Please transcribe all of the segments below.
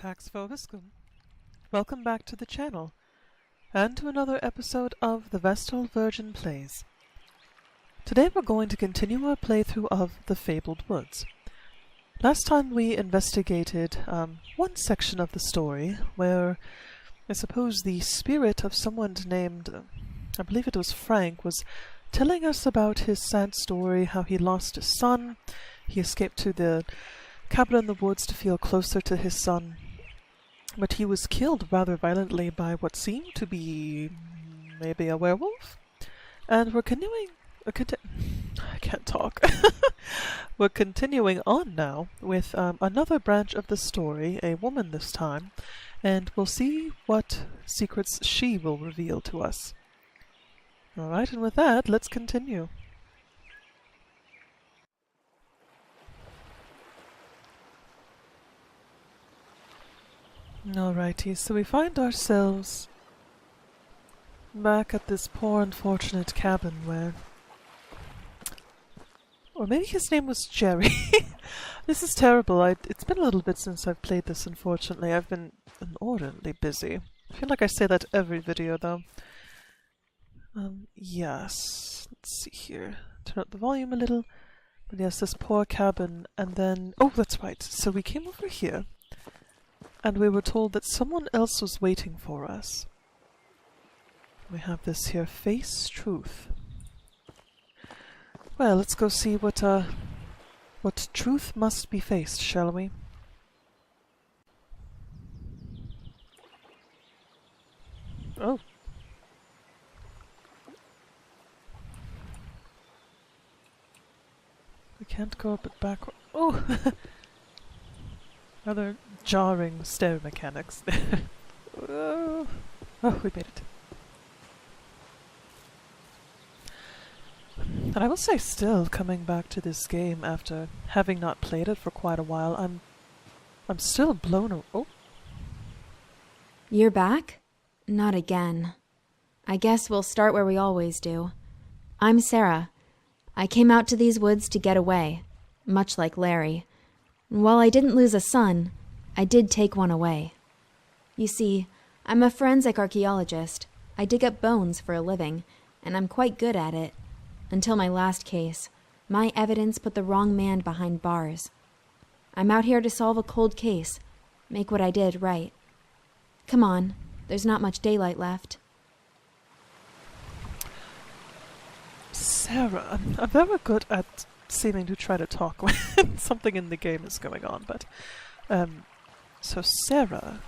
Pax Vobiscum. Welcome back to the channel, and to another episode of the Vestal Virgin Plays. Today we're going to continue our playthrough of the Fabled Woods. Last time we investigated one section of the story where I suppose the spirit of someone named, I believe it was Frank, was telling us about his sad story, how he lost his son. He escaped to the cabin in the woods to feel closer to his son, but he was killed rather violently by what seemed to be maybe a werewolf. And we're continuing. I can't talk. We're continuing on now with another branch of the story, a woman this time, and we'll see what secrets she will reveal to us. Alright, and with that, let's continue. Alrighty, so we find ourselves back at this poor unfortunate cabin where... Or maybe his name was Jerry. This is terrible. It's been a little bit since I've played this, unfortunately. I've been inordinately busy. I feel like I say that every video, though. Yes. Let's see here. Turn up the volume a little. But yes, this poor cabin, and then... Oh, that's right. So we came over here, and we were told that someone else was waiting for us. We have this here, face truth. Well, let's go see what truth must be faced, shall we? Oh. We can't go up it backward. Oh! Rather jarring stair mechanics there. Oh, we made it. And I will say, still coming back to this game after having not played it for quite a while, I'm still blown away. Oh. You're back? Not again. I guess we'll start where we always do. I'm Sarah. I came out to these woods to get away, much like Larry. While I didn't lose a son, I did take one away. You see, I'm a forensic archaeologist. I dig up bones for a living, and I'm quite good at it. Until my last case, my evidence put the wrong man behind bars. I'm out here to solve a cold case, make what I did right. Come on, there's not much daylight left. Sarah, I'm very good at seeming to try to talk when something in the game is going on, but so Sarah,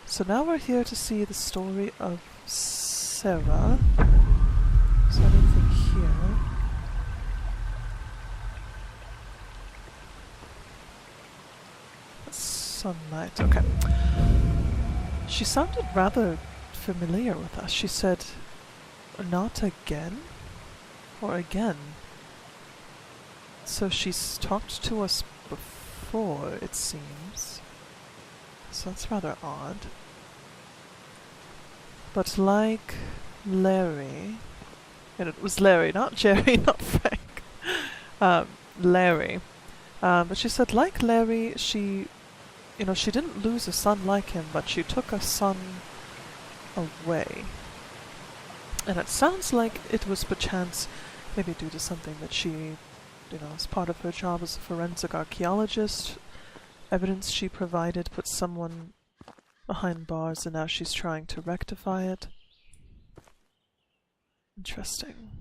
so now we're here to see the story of Sarah. Is there anything here? That's sunlight, okay. She sounded rather familiar with us. She said, not again? Or again? So she's talked to us before, it seems. So that's rather odd. But like Larry... And it was Larry, not Jerry, not Frank. Larry. But she said, like Larry, she didn't lose a son like him, but she took a son away. And it sounds like it was perchance maybe due to something that she, as part of her job as a forensic archaeologist, evidence she provided put someone behind bars, and now she's trying to rectify it. Interesting.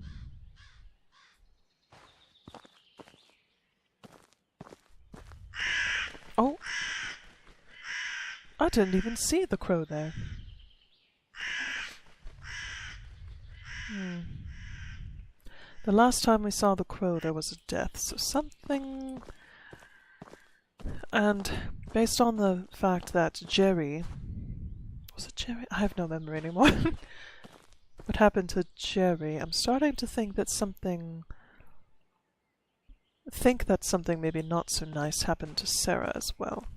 Oh! I didn't even see the crow there. The last time we saw the crow there was a death, so something... And based on the fact that Jerry... Was it Jerry? I have no memory anymore. What happened to Jerry? I'm starting to think that something maybe not so nice happened to Sarah as well.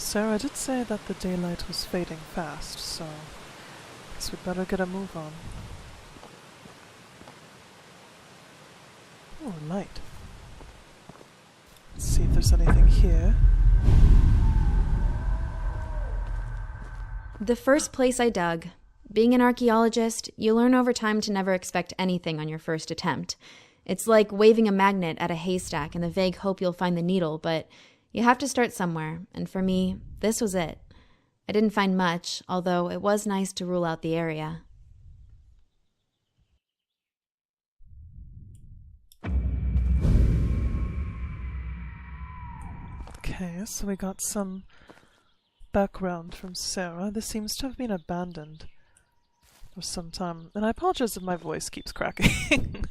Sarah did say that the daylight was fading fast, so I guess we'd better get a move on. Oh, light. Let's see if there's anything here. The first place I dug. Being an archaeologist, you learn over time to never expect anything on your first attempt. It's like waving a magnet at a haystack in the vague hope you'll find the needle, but you have to start somewhere, and for me, this was it. I didn't find much, although it was nice to rule out the area. Okay, so we got some background from Sarah. This seems to have been abandoned for some time, and I apologize if my voice keeps cracking.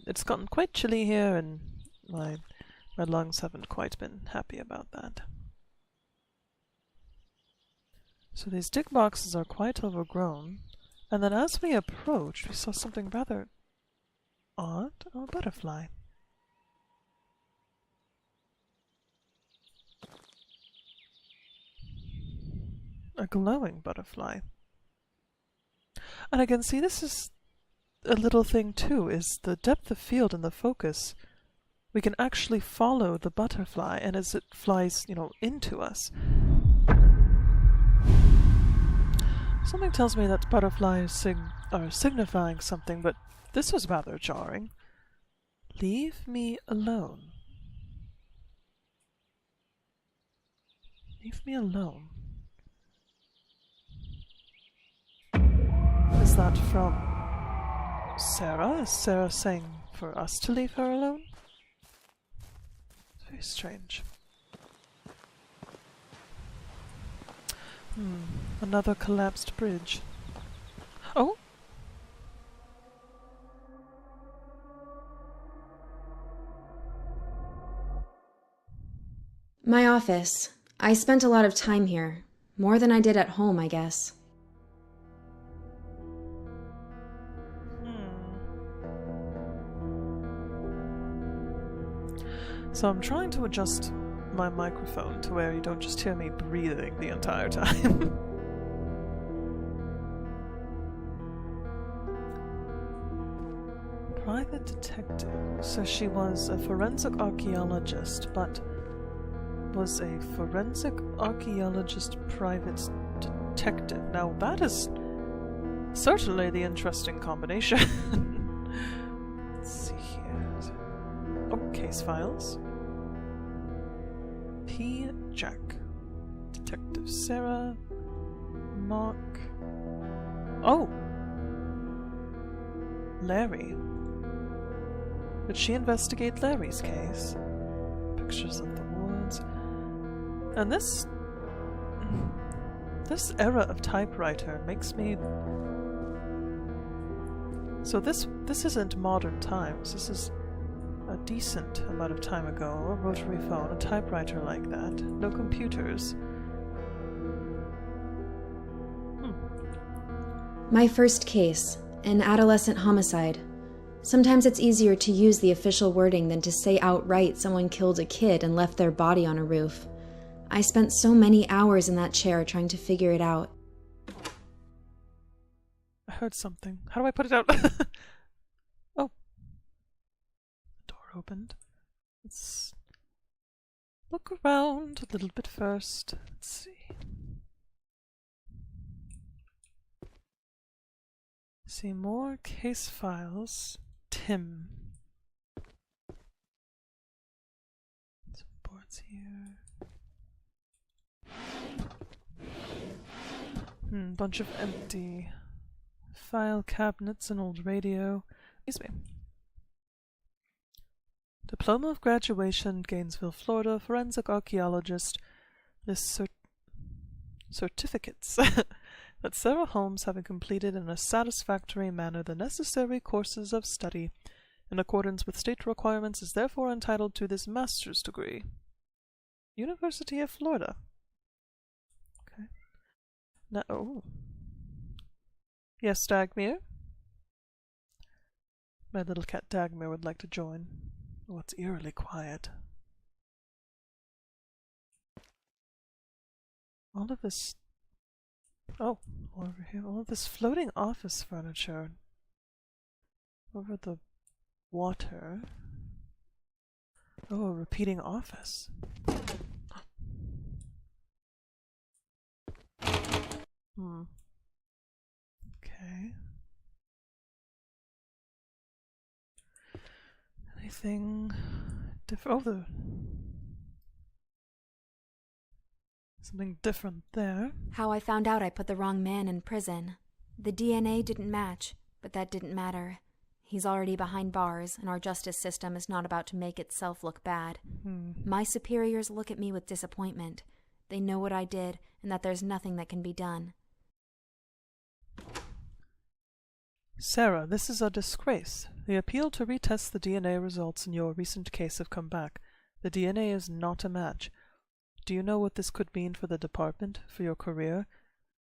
It's gotten quite chilly here, and my lungs haven't quite been happy about that. So these dig boxes are quite overgrown, and then as we approached, we saw something rather odd. Oh, a butterfly. A glowing butterfly. And I can see this is a little thing too, is the depth of field and the focus. We can actually follow the butterfly, and as it flies, into us. Something tells me that butterflies are signifying something, but this was rather jarring. Leave me alone. Leave me alone. Is that from Sarah? Is Sarah saying for us to leave her alone? Very strange. Another collapsed bridge. Oh! My office. I spent a lot of time here. More than I did at home, I guess. So I'm trying to adjust my microphone to where you don't just hear me breathing the entire time. Private detective. So she was a forensic archaeologist, but was a forensic archaeologist private detective. Now that is certainly the interesting combination. Let's see here. Oh, case files. P. Jack. Detective Sarah. Mark. Oh! Larry. Did she investigate Larry's case? Pictures of the woods. And this era of typewriter makes me... So this isn't modern times. This is a decent amount of time ago. A rotary phone, a typewriter like that. No computers. My first case, an adolescent homicide. Sometimes it's easier to use the official wording than to say outright someone killed a kid and left their body on a roof. I spent so many hours in that chair trying to figure it out. I heard something. How do I put it out? Oh. The door opened. Let's look around a little bit first. Let's see. See more case files. Tim. Some boards here. Bunch of empty file cabinets, an old radio. Excuse me. Diploma of graduation, Gainesville, Florida, forensic archaeologist. This certificates that Sarah Holmes, having completed in a satisfactory manner the necessary courses of study in accordance with state requirements, is therefore entitled to this master's degree. University of Florida. Okay. Now, oh. Yes, Dagmere? My little cat Dagmere would like to join. Oh, it's eerily quiet. All of this... Oh, over here. All of this floating office furniture. Over the water. Oh, a repeating office. Okay. Anything different? Oh, something different there. How I found out I put the wrong man in prison. The DNA didn't match, but that didn't matter. He's already behind bars, and our justice system is not about to make itself look bad. My superiors look at me with disappointment. They know what I did, and that there's nothing that can be done. Sarah, this is a disgrace. The appeal to retest the DNA results in your recent case have come back. The DNA is not a match. Do you know what this could mean for the department, for your career?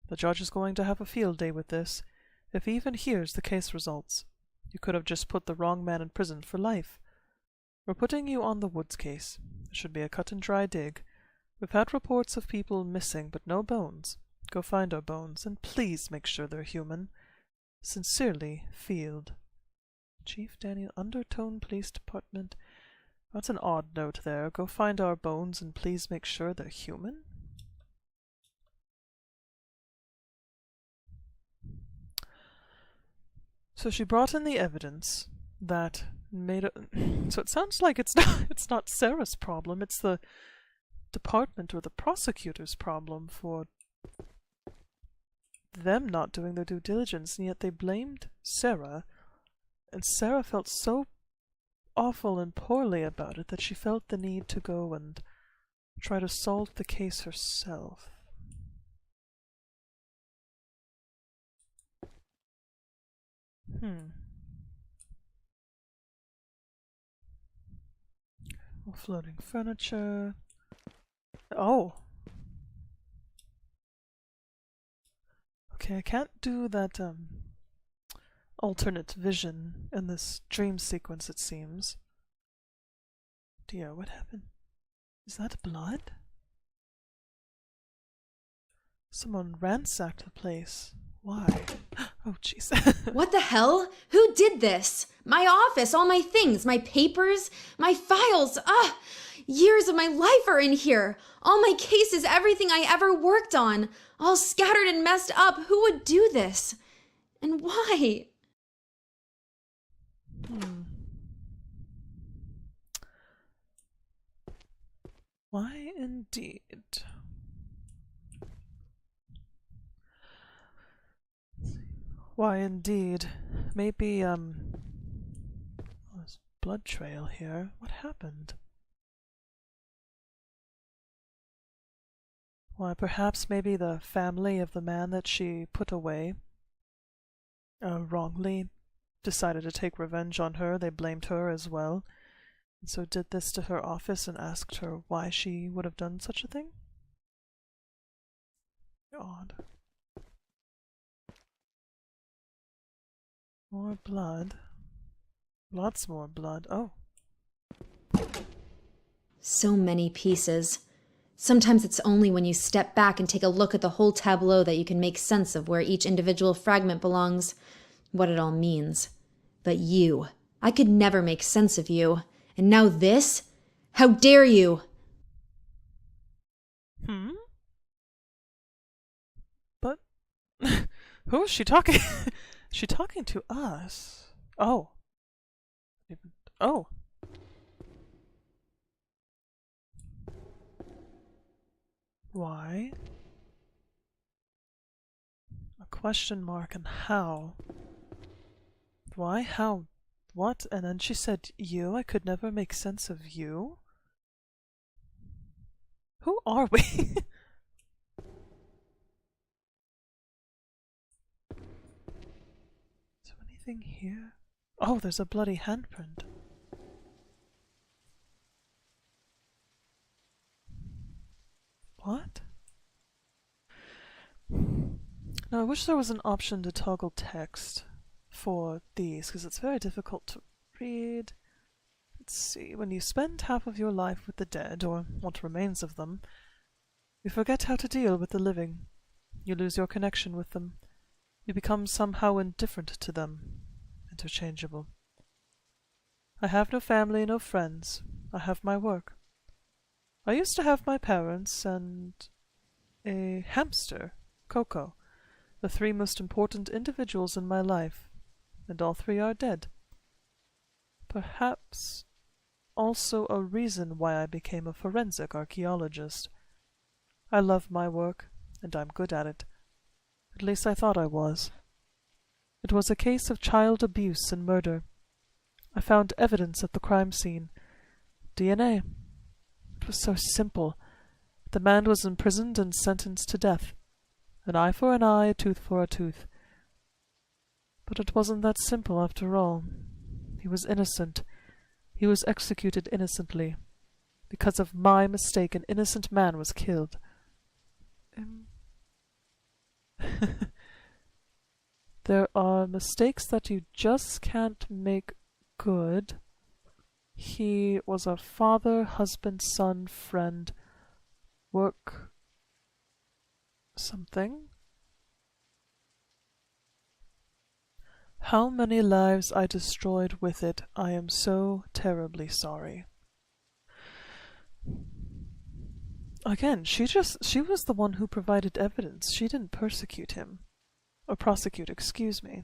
The judge is going to have a field day with this, if he even hears the case results. You could have just put the wrong man in prison for life. We're putting you on the Woods case. It should be a cut-and-dry dig. We've had reports of people missing, but no bones. Go find our bones, and please make sure they're human. Sincerely, Field. Chief Daniel, Undertone Police Department. That's an odd note there. Go find our bones, and please make sure they're human? So she brought in the evidence that made it... So it sounds like it's not Sarah's problem, it's the department or the prosecutor's problem for them not doing their due diligence, and yet they blamed Sarah, and Sarah felt so awful and poorly about it that she felt the need to go and try to solve the case herself. More floating furniture. Oh! Okay, I can't do that, alternate vision in this dream sequence, it seems. Dear, what happened? Is that blood? Someone ransacked the place. Why? Oh, jeez. What the hell? Who did this? My office, all my things, my papers, my files. Years of my life are in here. All my cases, everything I ever worked on, all scattered and messed up. Who would do this? And why? Why indeed? Why indeed? Maybe, there's blood trail here. What happened? Why, perhaps maybe the family of the man that she put away wrongly decided to take revenge on her. They blamed her as well, and so did this to her office and asked her why she would have done such a thing? Odd. More blood. Lots more blood. Oh. So many pieces. Sometimes it's only when you step back and take a look at the whole tableau that you can make sense of where each individual fragment belongs, what it all means. But you, I could never make sense of you. And now this? How dare you? But who is she talking? She talking to us? Oh. Oh. Why? A question mark and how? Why? How? What? And then she said, you? I could never make sense of you? Who are we? Is there anything here? Oh, there's a bloody handprint. What? Now, I wish there was an option to toggle text for these, because it's very difficult to read. Let's see. When you spend half of your life with the dead, or what remains of them, You forget how to deal with the living. You lose your connection with them. You become somehow indifferent to them, interchangeable. I have no family, no friends. I have my work. I used to have my parents and a hamster, Coco, the three most important individuals in my life, and all three are dead. Perhaps also a reason why I became a forensic archaeologist. I love my work, and I'm good at it. At least I thought I was. It was a case of child abuse and murder. I found evidence at the crime scene. DNA. It was so simple. The man was imprisoned and sentenced to death. An eye for an eye, a tooth for a tooth. But it wasn't that simple after all. He was innocent. He was executed innocently. Because of my mistake, an innocent man was killed. There are mistakes that you just can't make good. He was a father, husband, son, friend, work, something. How many lives I destroyed with it, I am so terribly sorry. Again, she was the one who provided evidence. She didn't persecute him. Or prosecute, excuse me.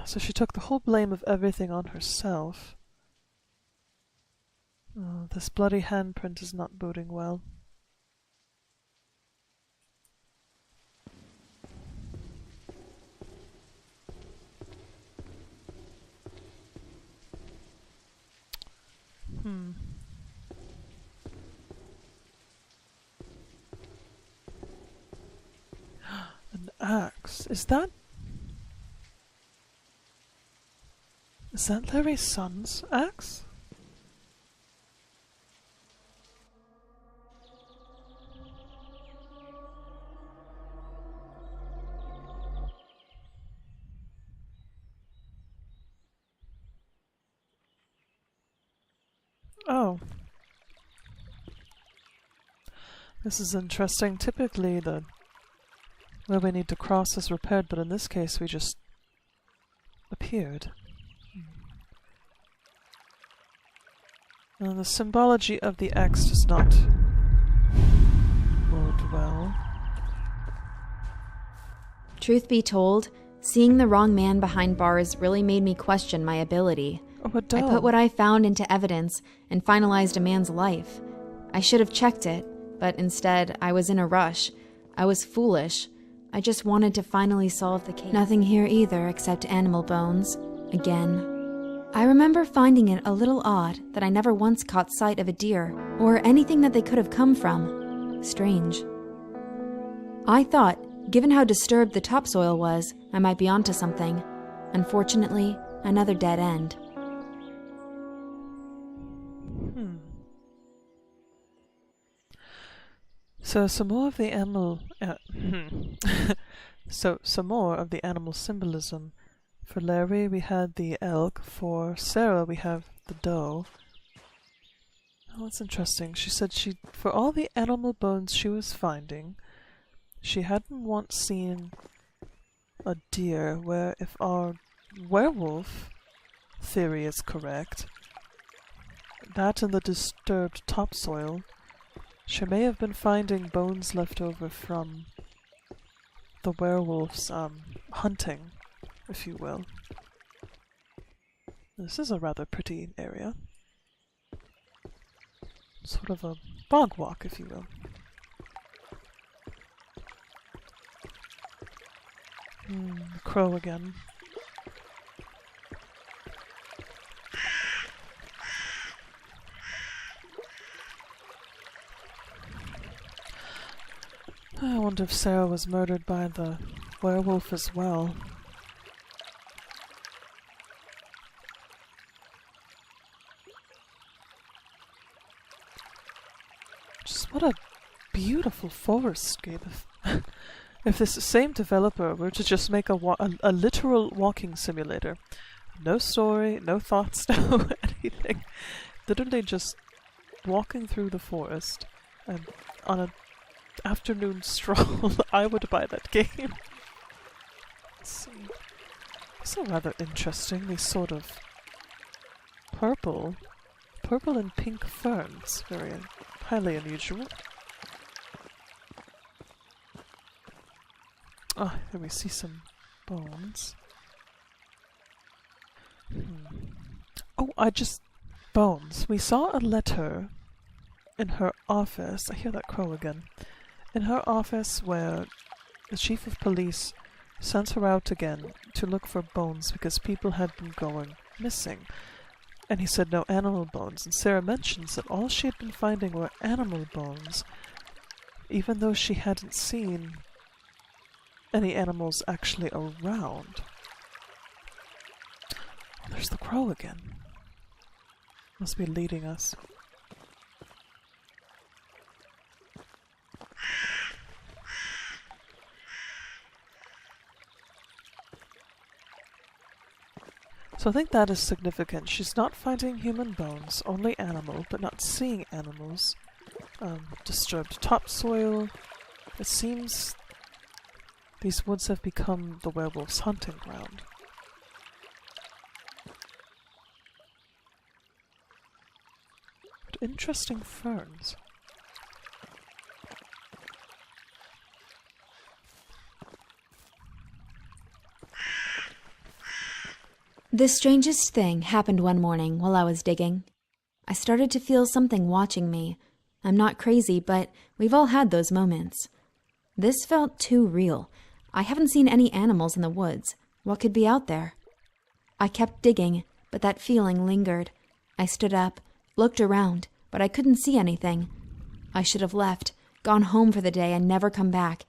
So she took the whole blame of everything on herself. Oh, this bloody handprint is not boding well. An axe. Is that Larry's son's axe? Oh. This is interesting. Typically where we need to cross is repaired, but in this case we just appeared. And the symbology of the axe does not bode well. Truth be told, seeing the wrong man behind bars really made me question my ability. Oh, Adele. I put what I found into evidence and finalized a man's life. I should have checked it, but instead I was in a rush. I was foolish. I just wanted to finally solve the case. Nothing here either except animal bones. Again. I remember finding it a little odd that I never once caught sight of a deer, or anything that they could have come from. Strange. I thought, given how disturbed the topsoil was, I might be onto something. Unfortunately, another dead end. So some more of the animal some more of the animal symbolism. For Larry we had the elk, for Sarah we have the doe. Oh, that's interesting. She said for all the animal bones she was finding, she hadn't once seen a deer, where if our werewolf theory is correct, that and the disturbed topsoil, she may have been finding bones left over from the werewolf's hunting, if you will. This is a rather pretty area. Sort of a bog walk, if you will. Crow again. I wonder if Sarah was murdered by the werewolf as well. Just what a beautiful forestscape. If this same developer were to just make a literal walking simulator, no story, no thoughts, no anything, literally just walking through the forest and on a afternoon stroll, I would buy that game. Let's see. These are rather interesting, these sort of purple and pink ferns. Very highly unusual. Ah, here we see some bones. Oh, bones. We saw a letter in her office. I hear that crow again. In her office where the chief of police sent her out again to look for bones because people had been going missing. And he said no animal bones. And Sarah mentions that all she had been finding were animal bones, even though she hadn't seen any animals actually around. Oh, there's the crow again. Must be leading us. So I think that is significant. She's not finding human bones, only animal, but not seeing animals. Disturbed topsoil. It seems these woods have become the werewolf's hunting ground. But interesting ferns. The strangest thing happened one morning while I was digging. I started to feel something watching me. I'm not crazy, but we've all had those moments. This felt too real. I haven't seen any animals in the woods. What could be out there? I kept digging, but that feeling lingered. I stood up, looked around, but I couldn't see anything. I should have left, gone home for the day and never come back.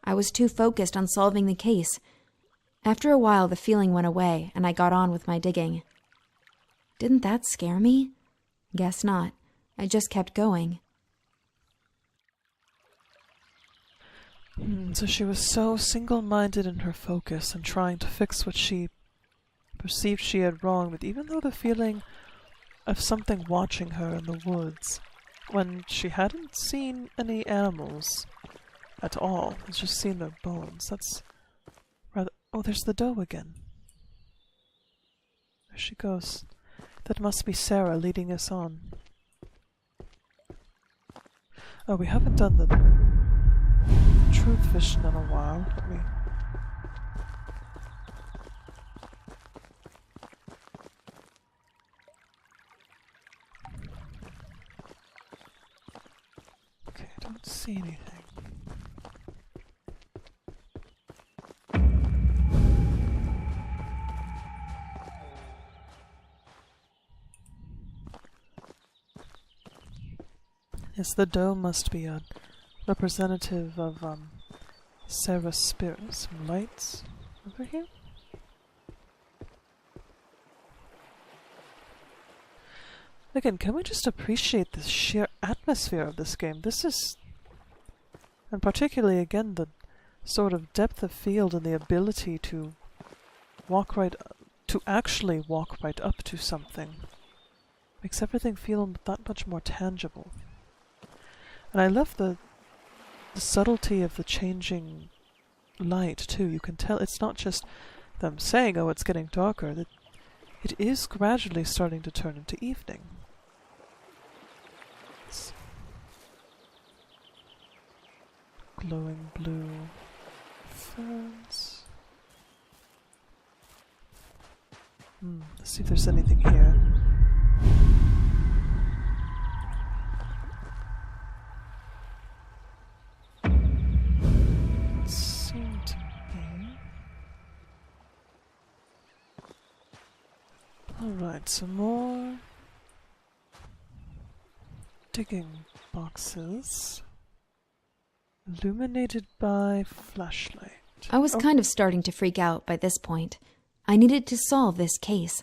I was too focused on solving the case. After a while, the feeling went away, and I got on with my digging. Didn't that scare me? Guess not. I just kept going. So she was so single-minded in her focus and trying to fix what she perceived she had wrong, but even though the feeling of something watching her in the woods, when she hadn't seen any animals at all, had just seen their bones, that's rather... Oh, there's the doe again. There she goes. That must be Sarah leading us on. Oh, we haven't done the truth vision in a while. Let me... Okay, I don't see anything. Yes, the doe must be a representative of Sarah's spirit. Some lights over here. Again, can we just appreciate the sheer atmosphere of this game? This is, and particularly again, the sort of depth of field and the ability to actually walk right up to something makes everything feel that much more tangible. And I love the subtlety of the changing light, too. You can tell it's not just them saying, oh, it's getting darker. That it is gradually starting to turn into evening. It's glowing blue ferns. Let's see if there's anything here. Alright, some more digging boxes illuminated by flashlight. I was kind of starting to freak out by this point. I needed to solve this case.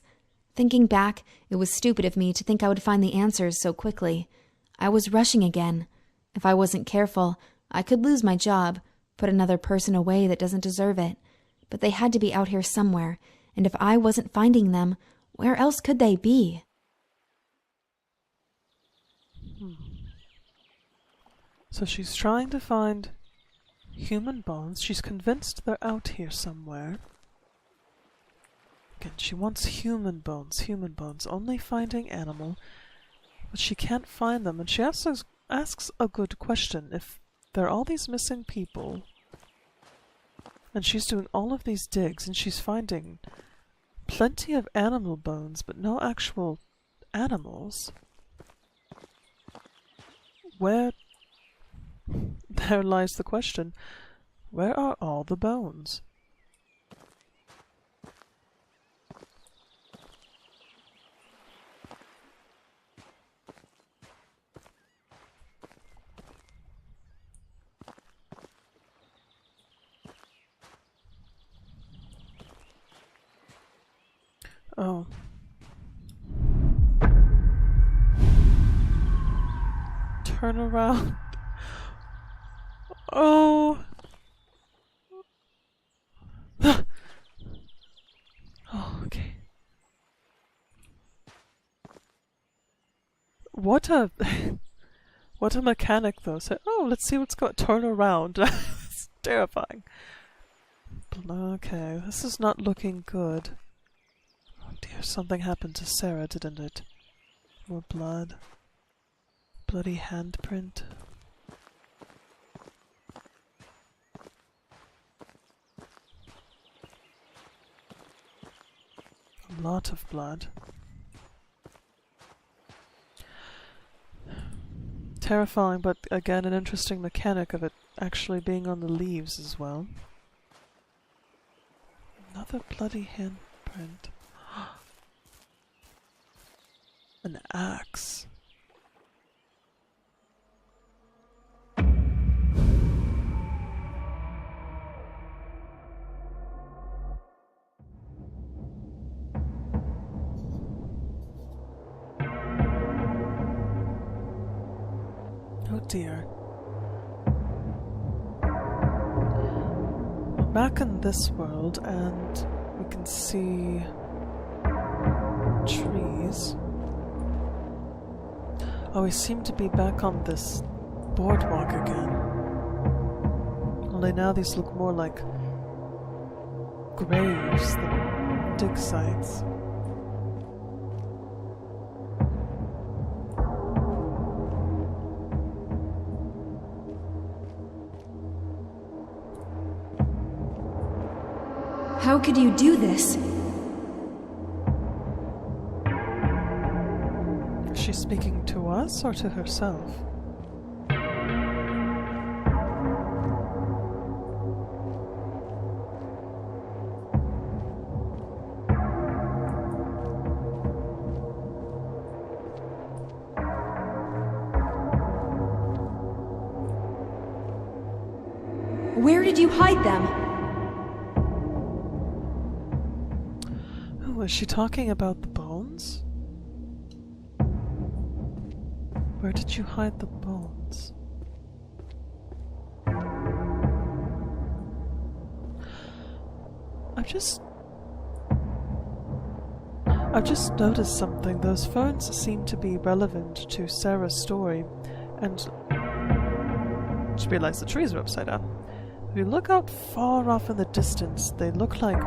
Thinking back, it was stupid of me to think I would find the answers so quickly. I was rushing again. If I wasn't careful, I could lose my job, put another person away that doesn't deserve it. But they had to be out here somewhere, and if I wasn't finding them, where else could they be? So she's trying to find human bones. She's convinced they're out here somewhere. Again, she wants human bones, only finding animal, but she can't find them, and she asks a good question. If there are all these missing people, and she's doing all of these digs, and she's finding plenty of animal bones, but no actual animals, there lies the question, where are all the bones? Oh. Turn around. Oh. Oh, okay. What a what a mechanic though. Say, oh, let's see what's going. Turn around. It's terrifying. Okay, this is not looking good. Oh dear, something happened to Sarah, didn't it? More blood. Bloody handprint. A lot of blood. Terrifying, but again an interesting mechanic of it actually being on the leaves as well. Another bloody handprint. An axe. Oh dear. We're back in this world and we can see trees. Oh, we seem to be back on this boardwalk again. Only now these look more like graves than dig sites. How could you do this? Is she speaking to us or to herself? Where did you hide them? Oh, is she talking about the bones? Where did you hide the bones? I've just noticed something. Those ferns seem to be relevant to Sarah's story, and just realized the trees are upside down. If you look out far off in the distance, they look like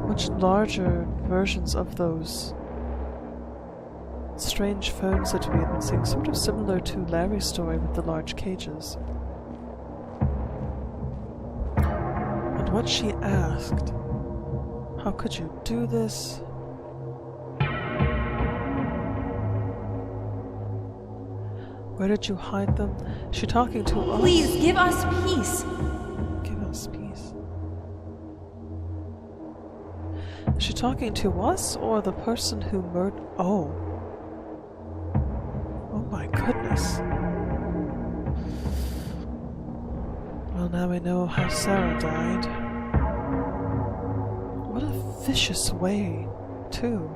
much larger versions of those strange ferns that we had been seeing, sort of similar to Larry's story with the large cages. And what she asked, how could you do this? Where did you hide them? Is she talking to us? Please, give us peace! Give us peace. Is she talking to us or the person who murdered? Oh. Oh my goodness. Well, now we know how Sarah died. What a vicious way, too.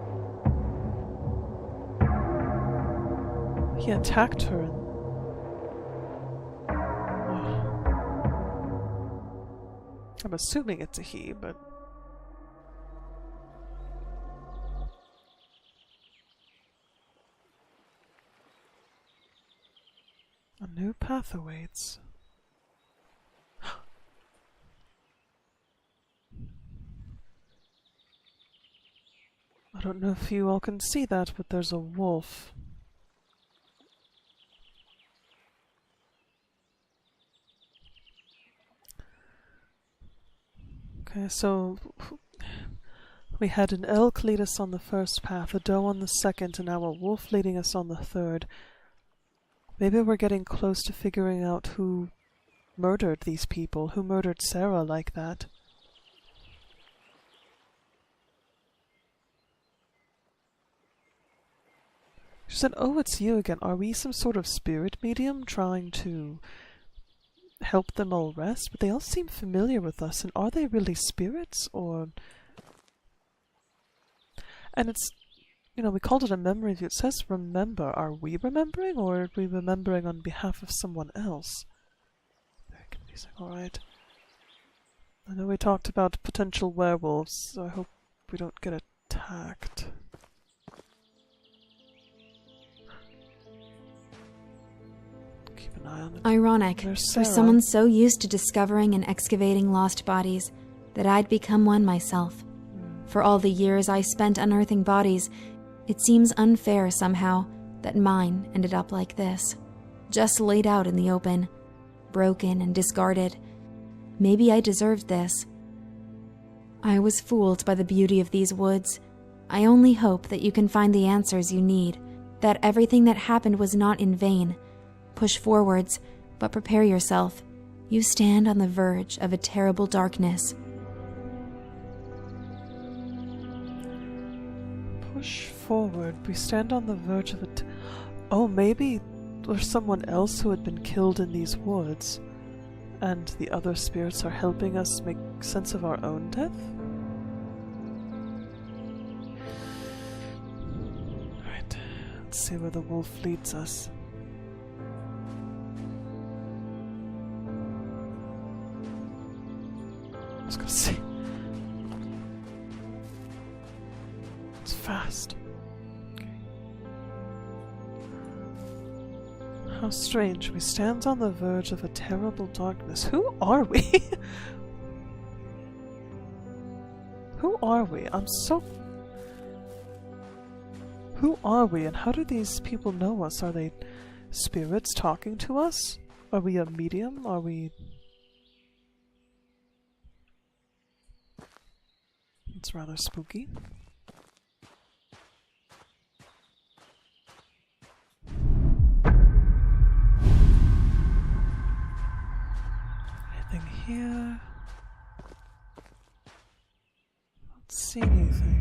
He attacked her and... I'm assuming it's a he, but... A new path awaits. I don't know if you all can see that, but there's a wolf. Okay, so we had an elk lead us on the first path, a doe on the second, and now a wolf leading us on the third. Maybe we're getting close to figuring out who murdered these people, who murdered Sarah like that. She said, "Oh, it's you again. Are we some sort of spirit medium trying to help them all rest? But they all seem familiar with us, and are they really spirits, or..." And it's, you know, we called it a memory view. It says remember. Are we remembering, or are we remembering on behalf of someone else? Very confusing. Alright. I know we talked about potential werewolves, so I hope we don't get attacked. Keep an eye on it. Ironic, for someone so used to discovering and excavating lost bodies, that I'd become one myself. For all the years I spent unearthing bodies, it seems unfair somehow that mine ended up like this. Just laid out in the open, broken and discarded. Maybe I deserved this. I was fooled by the beauty of these woods. I only hope that you can find the answers you need, that everything that happened was not in vain. Push forwards, but prepare yourself. You stand on the verge of a terrible darkness. Push forward. We stand on the verge of it. Oh, maybe there's someone else who had been killed in these woods, and the other spirits are helping us make sense of our own death? Right, let's see where the wolf leads us. I was gonna see. It's fast. Okay. How strange. We stand on the verge of a terrible darkness. Who are we? Who are we? Who are we, and how do these people know us? Are they spirits talking to us? Are we a medium? Are we... It's rather spooky. Anything here? Don't see anything.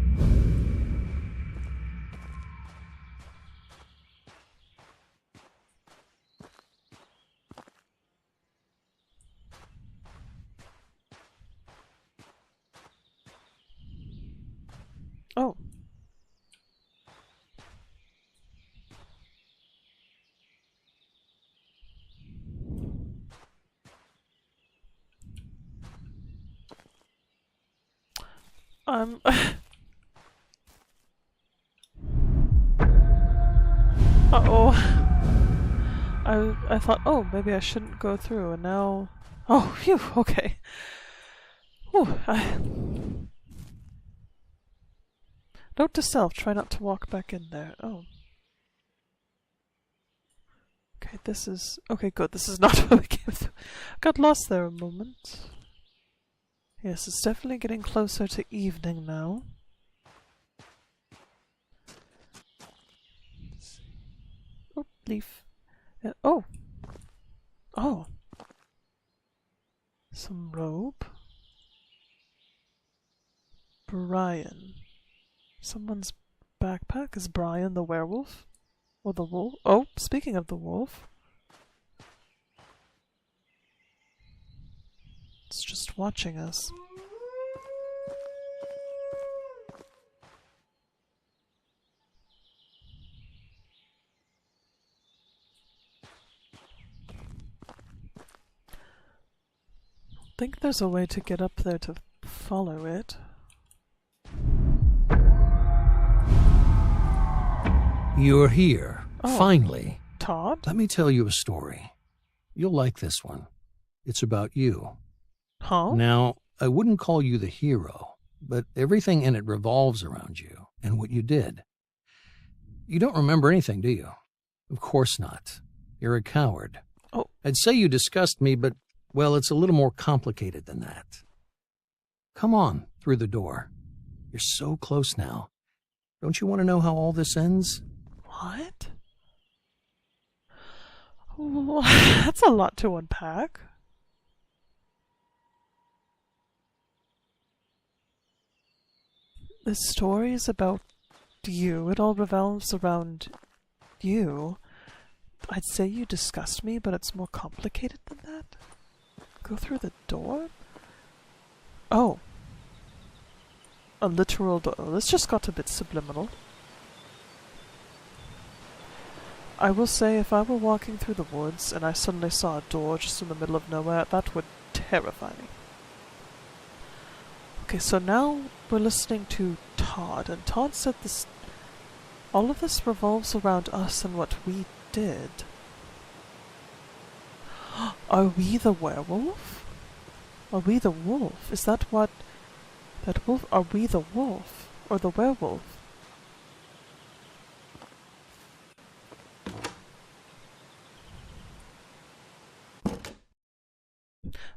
Oh. Uh-oh. I thought, oh, maybe I shouldn't go through, and now... Oh, phew, okay. Whew, Note to self, try not to walk back in there. Oh. Okay, this is... Okay, good, this is not where we came through. Got lost there a moment. Yes, it's definitely getting closer to evening now. Oh, leaf. Oh! Oh! Some robe. Brian. Someone's backpack? Is Brian the werewolf? Or the wolf? Oh, speaking of the wolf. It's just watching us. I think there's a way to get up there to follow it. You're here, finally. Todd? Let me tell you a story. You'll like this one. It's about you. Huh? Now, I wouldn't call you the hero, but everything in it revolves around you and what you did. You don't remember anything, do you? Of course not. You're a coward. Oh. I'd say you disgust me, but, well, it's a little more complicated than that. Come on, through the door. You're so close now. Don't you want to know how all this ends? What? Oh, that's a lot to unpack. This story is about you. It all revolves around you. I'd say you disgust me, but it's more complicated than that. Go through the door? Oh. A literal door. This just got a bit subliminal. I will say, if I were walking through the woods and I suddenly saw a door just in the middle of nowhere, that would terrify me. Okay, so now we're listening to Todd, and Todd said this. All of this revolves around us and what we did. Are we the werewolf? Are we the wolf? Is that what... that wolf? Are we the wolf? Or the werewolf?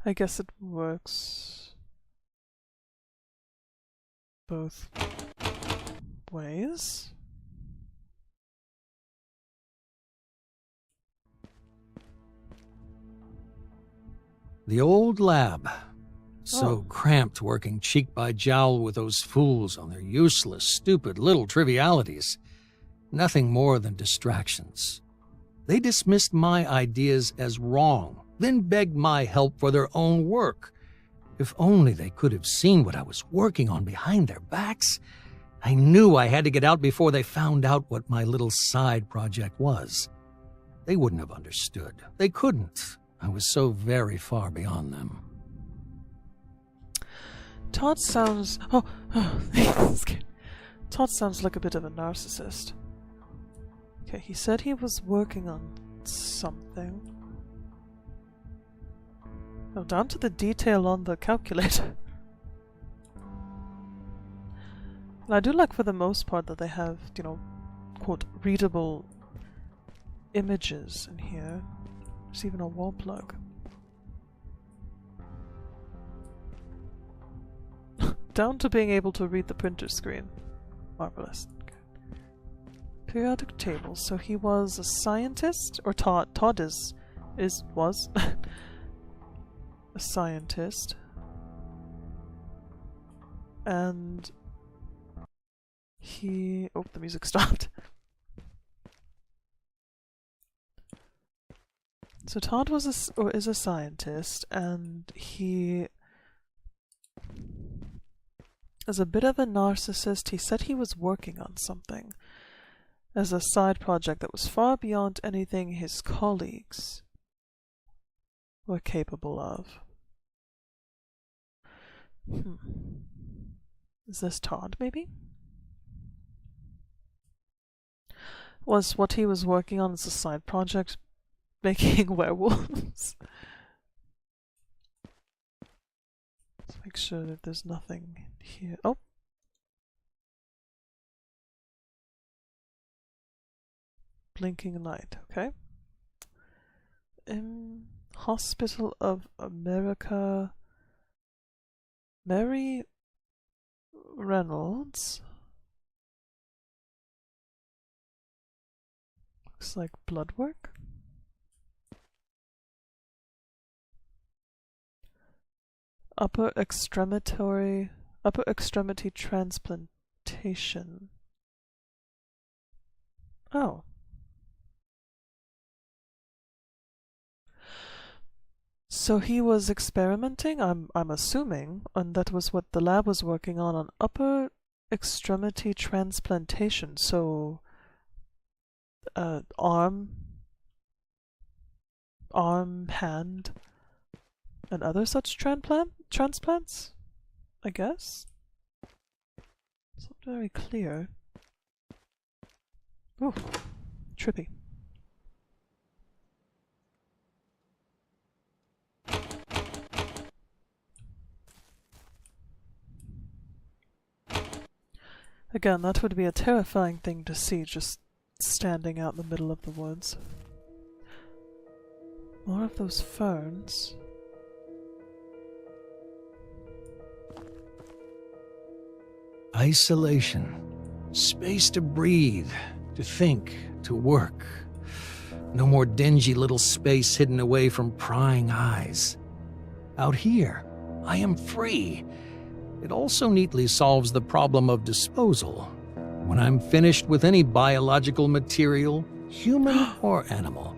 I guess it works both ways. The old lab. So cramped working cheek by jowl with those fools on their useless, stupid little trivialities. Nothing more than distractions. They dismissed my ideas as wrong, then begged my help for their own work. If only they could have seen what I was working on behind their backs. I knew I had to get out before they found out what my little side project was. They wouldn't have understood. They couldn't. I was so very far beyond them. Todd sounds... Todd sounds like a bit of a narcissist. Okay, he said he was working on something. Oh, down to the detail on the calculator. And I do like, for the most part, that they have, you know, quote, readable images in here. There's even a wall plug. Down to being able to read the printer screen. Marvelous. Okay. Periodic table. So he was a scientist, or Todd was a scientist, and he... oh, the music stopped. So Todd was is a scientist, and he is a bit of a narcissist. He said he was working on something as a side project that was far beyond anything his colleagues were capable of. Is this Todd, maybe? Was what he was working on as a side project making werewolves? Let's make sure that there's nothing here. Oh! Blinking light, okay. Hospital of America. Mary Reynolds. Looks like blood work. Upper extremity transplantation. Oh. So he was experimenting, I'm assuming, and that was what the lab was working on upper extremity transplantation. So arm, hand, and other such transplants, I guess? It's not very clear. Ooh, trippy. Again, that would be a terrifying thing to see, just standing out in the middle of the woods. More of those ferns. Isolation. Space to breathe, to think, to work. No more dingy little space hidden away from prying eyes. Out here, I am free. It also neatly solves the problem of disposal. When I'm finished with any biological material, human or animal,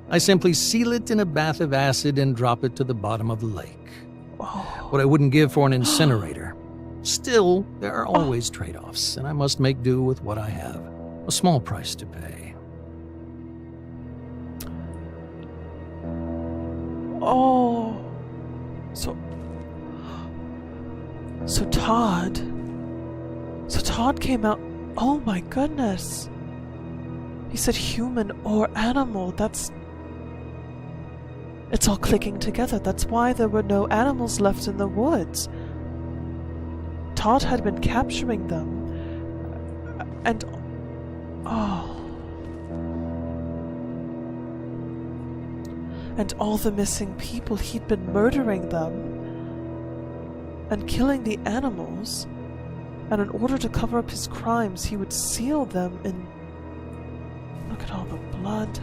I simply seal it in a bath of acid and drop it to the bottom of the lake. What I wouldn't give for an incinerator. Still, there are always trade-offs, and I must make do with what I have. A small price to pay. Oh. So Todd. So Todd came out. Oh my goodness. He said human or animal. It's all clicking together. That's why there were no animals left in the woods. Todd had been capturing them. And... And all the missing people, he'd been murdering them and killing the animals, and in order to cover up his crimes, he would seal them in... Look at all the blood.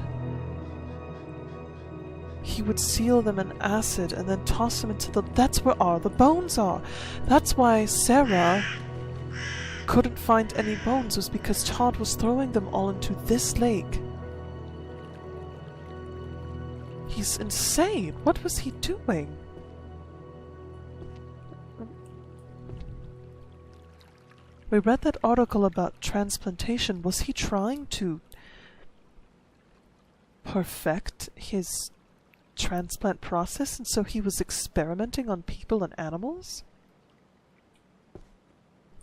He would seal them in acid and then toss them into the... That's where all the bones are. That's why Sarah couldn't find any bones, was because Todd was throwing them all into this lake. He's insane. What was he doing? We read that article about transplantation. Was he trying to perfect his transplant process, and so he was experimenting on people and animals?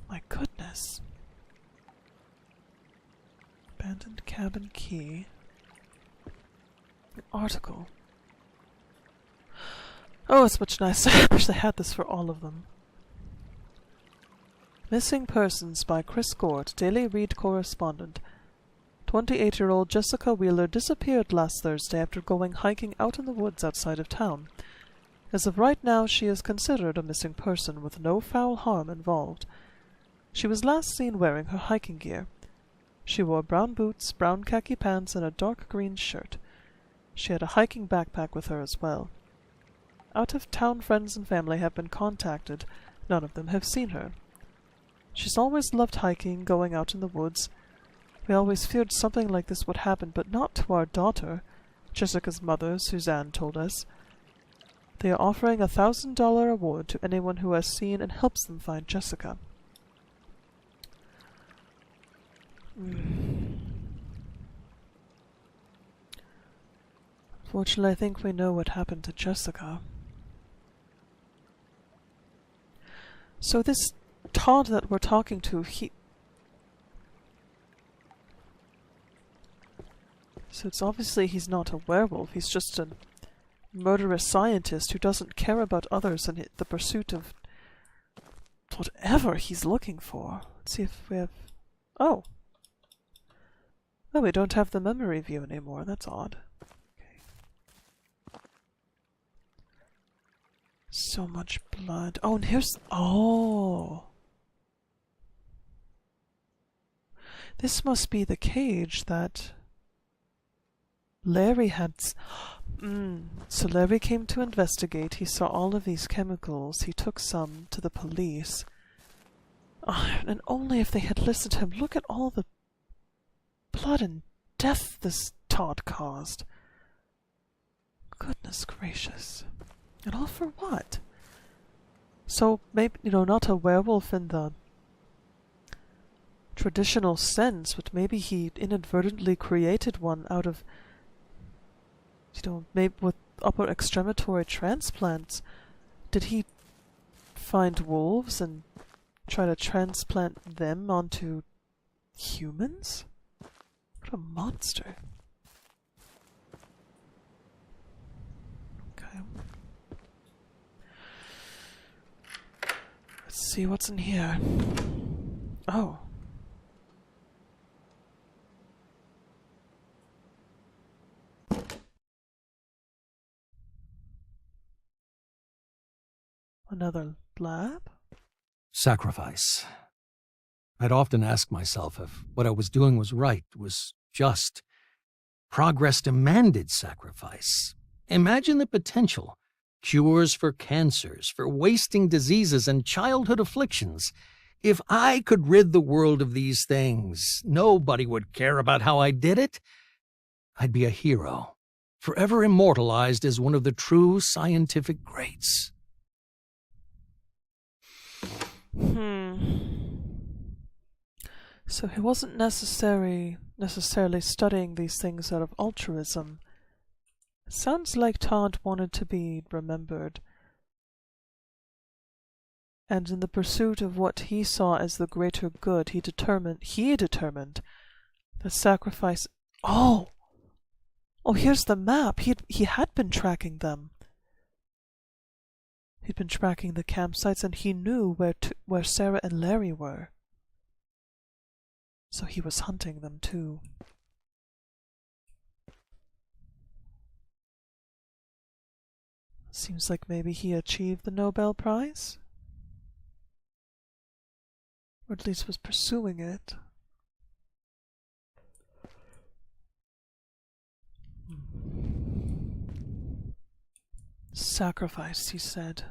My goodness. Abandoned cabin key. An article. Oh, it's much nicer. I wish they had this for all of them. Missing Persons by Chris Gort, Daily Read correspondent. 28-year-old Jessica Wheeler disappeared last Thursday after going hiking out in the woods outside of town. As of right now, she is considered a missing person with no foul harm involved. She was last seen wearing her hiking gear. She wore brown boots, brown khaki pants, and a dark green shirt. She had a hiking backpack with her as well. Out-of-town friends and family have been contacted. None of them have seen her. She's always loved hiking, going out in the woods. We always feared something like this would happen, but not to our daughter, Jessica's mother, Suzanne, told us. They are offering a $1,000 award to anyone who has seen and helps them find Jessica. Fortunately, I think we know what happened to Jessica. So this Todd that we're talking to, So it's obviously he's not a werewolf, he's just a murderous scientist who doesn't care about others in the pursuit of whatever he's looking for. Let's see if we have... Oh! Oh, we don't have the memory view anymore, that's odd. So much blood. Oh, and here's... Oh! This must be the cage that Larry had... So Larry came to investigate. He saw all of these chemicals. He took some to the police. Oh, and only if they had listened to him. Look at all the blood and death this Todd caused. Goodness gracious. And all for what? So, maybe, not a werewolf in the traditional sense, but maybe he inadvertently created one out of, maybe with upper extremitory transplants. Did he find wolves and try to transplant them onto humans? What a monster. Okay. Let's see what's in here. Oh, Another lab? Sacrifice. I'd often ask myself if what I was doing was right, was just. Progress demanded sacrifice. Imagine the potential. Cures for cancers, for wasting diseases and childhood afflictions. If I could rid the world of these things, nobody would care about how I did it. I'd be a hero, forever immortalized as one of the true scientific greats. So he wasn't necessarily studying these things out of altruism. It sounds like Todd wanted to be remembered. And in the pursuit of what he saw as the greater good, he determined that sacrifice... Oh, here's the map. He had been tracking them. He'd been tracking the campsites, and he knew where Sarah and Larry were. So he was hunting them too. Seems like maybe he achieved the Nobel Prize? Or at least was pursuing it. Sacrifice, he said.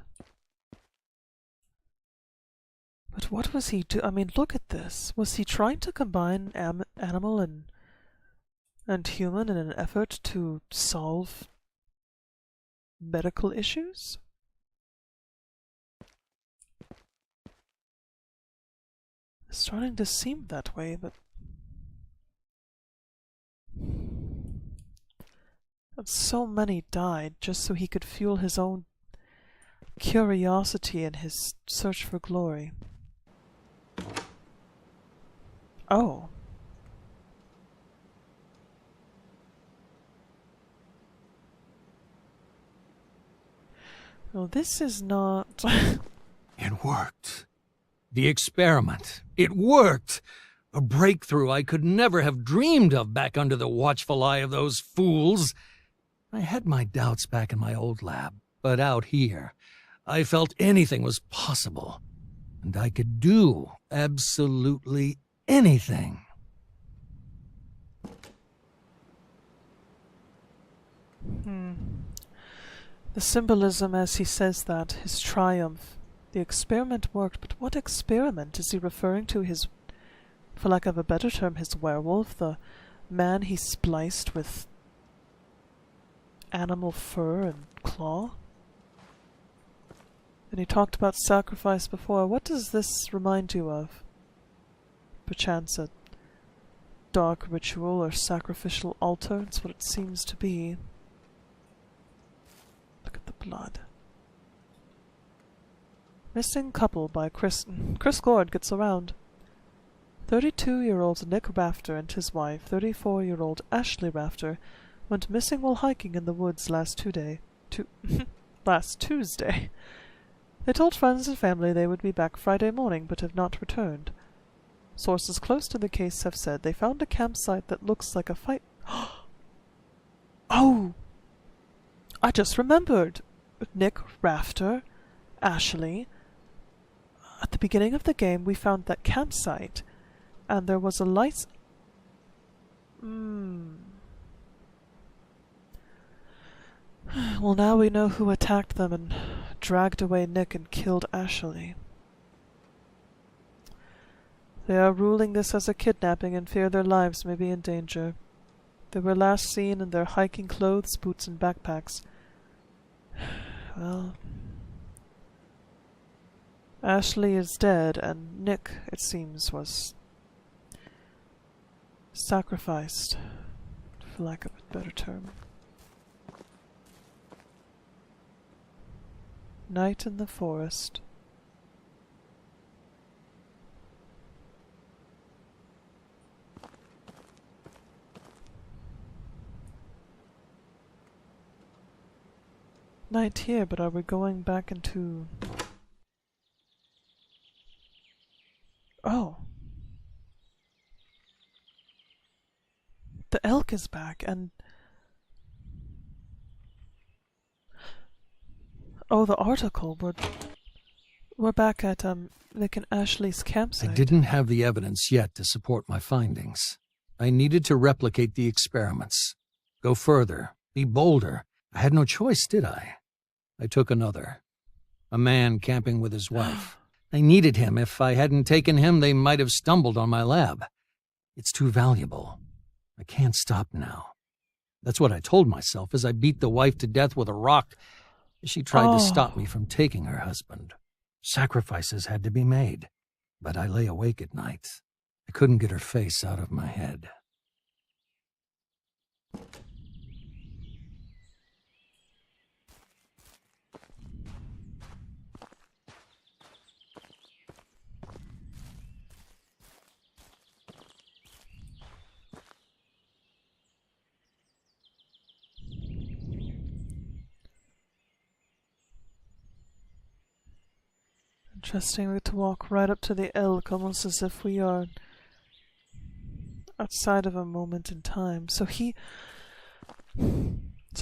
But what was he doing? I mean, look at this. Was he trying to combine animal and human in an effort to solve medical issues? It's starting to seem that way, but... And so many died just so he could fuel his own curiosity and his search for glory. Oh. Well, this is not... It worked. The experiment. It worked! A breakthrough I could never have dreamed of back under the watchful eye of those fools. I had my doubts back in my old lab, but out here, I felt anything was possible. And I could do absolutely anything. The symbolism as he says that, his triumph. The experiment worked, but what experiment? Is he referring to his, for lack of a better term, his werewolf? The man he spliced with animal fur and claw? And he talked about sacrifice before. What does this remind you of? Perchance a dark ritual or sacrificial altar? It's what it seems to be. Look at the blood. Missing Couple by Chris Gord gets around. 32-year-old Nick Rafter and his wife, 34-year-old Ashley Rafter, went missing while hiking in the woods last Tuesday. They told friends and family they would be back Friday morning, but have not returned. Sources close to the case have said they found a campsite that looks like a fight... Oh! I just remembered! Nick, Rafter, Ashley... At the beginning of the game, we found that campsite, and there was a light... Well, now we know who attacked them and dragged away Nick and killed Ashley. They are ruling this as a kidnapping and fear their lives may be in danger. They were last seen in their hiking clothes, boots, and backpacks. Well... Ashley is dead, and Nick, it seems, was sacrificed, for lack of a better term. Night in the forest. Night here, but are we going back into... Oh. The elk is back, and... Oh, the article would... We're back at, Nick and Ashley's campsite. I didn't have the evidence yet to support my findings. I needed to replicate the experiments. Go further. Be bolder. I had no choice, did I? I took another. A man camping with his wife. I needed him. If I hadn't taken him, they might have stumbled on my lab. It's too valuable. I can't stop now. That's what I told myself as I beat the wife to death with a rock as she tried to stop me from taking her husband. Sacrifices had to be made, but I lay awake at night. I couldn't get her face out of my head. Interesting, we get to walk right up to the elk, almost as if we are outside of a moment in time. So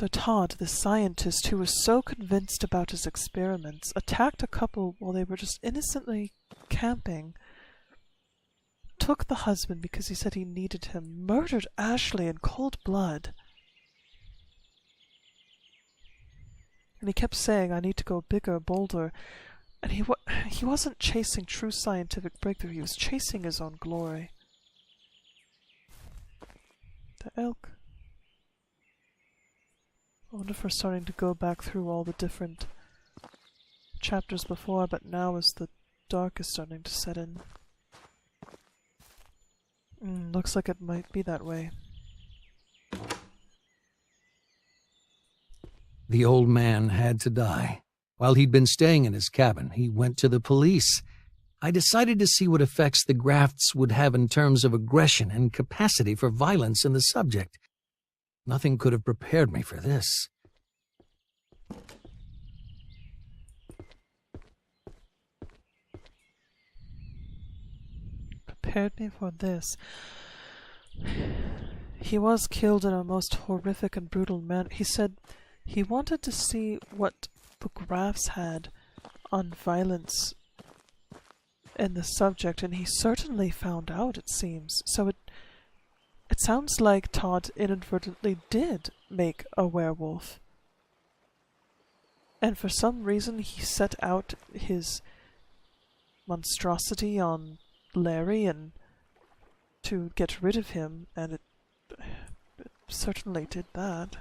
Todd, the scientist who was so convinced about his experiments, attacked a couple while they were just innocently camping, took the husband because he said he needed him, murdered Ashley in cold blood. And he kept saying, I need to go bigger, bolder. And he wasn't chasing true scientific breakthrough, he was chasing his own glory. The elk. I wonder if we're starting to go back through all the different chapters before, but now as the dark is starting to set in. Looks like it might be that way. The old man had to die. While he'd been staying in his cabin, he went to the police. I decided to see what effects the grafts would have in terms of aggression and capacity for violence in the subject. Nothing could have prepared me for this. Prepared me for this. He was killed in a most horrific and brutal manner. He said he wanted to see what the graphs had on violence in the subject, and he certainly found out, it seems. So it sounds like Todd inadvertently did make a werewolf. And for some reason he set out his monstrosity on Larry and to get rid of him, and it certainly did that.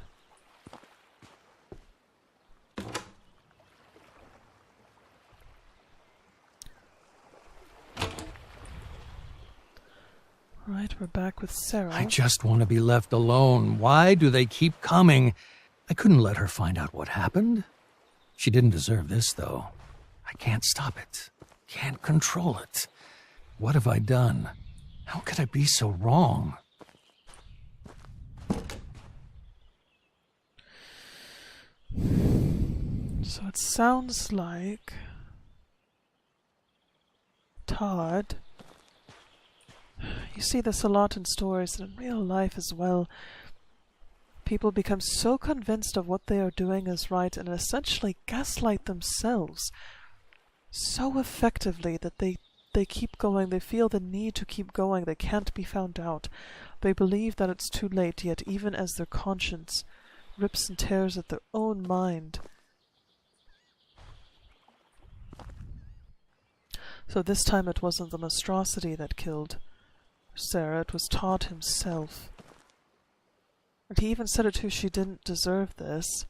Right, we're back with Sarah. I just want to be left alone. Why do they keep coming? I couldn't let her find out what happened. She didn't deserve this, though. I can't stop it. Can't control it. What have I done? How could I be so wrong? So it sounds like Todd. You see this a lot in stories and in real life as well. People become so convinced of what they are doing is right and essentially gaslight themselves so effectively that they keep going. They feel the need to keep going. They can't be found out. They believe that it's too late, yet even as their conscience rips and tears at their own mind. So this time it wasn't the monstrosity that killed Sarah, it was Todd himself. And he even said it too, she didn't deserve this.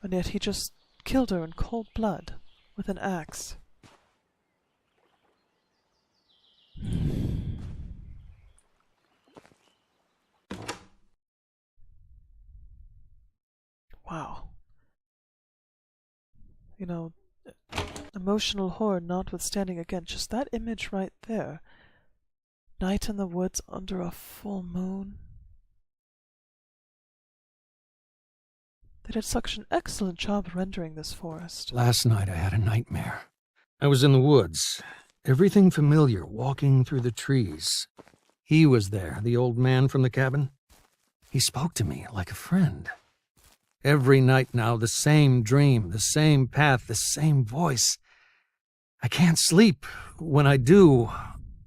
And yet he just killed her in cold blood with an axe. Wow. You know, emotional horror notwithstanding, again, just that image right there. Night in the woods under a full moon. They did such an excellent job rendering this forest. Last night I had a nightmare. I was in the woods. Everything familiar, walking through the trees. He was there, the old man from the cabin. He spoke to me like a friend. Every night now, the same dream, the same path, the same voice. I can't sleep. When I do,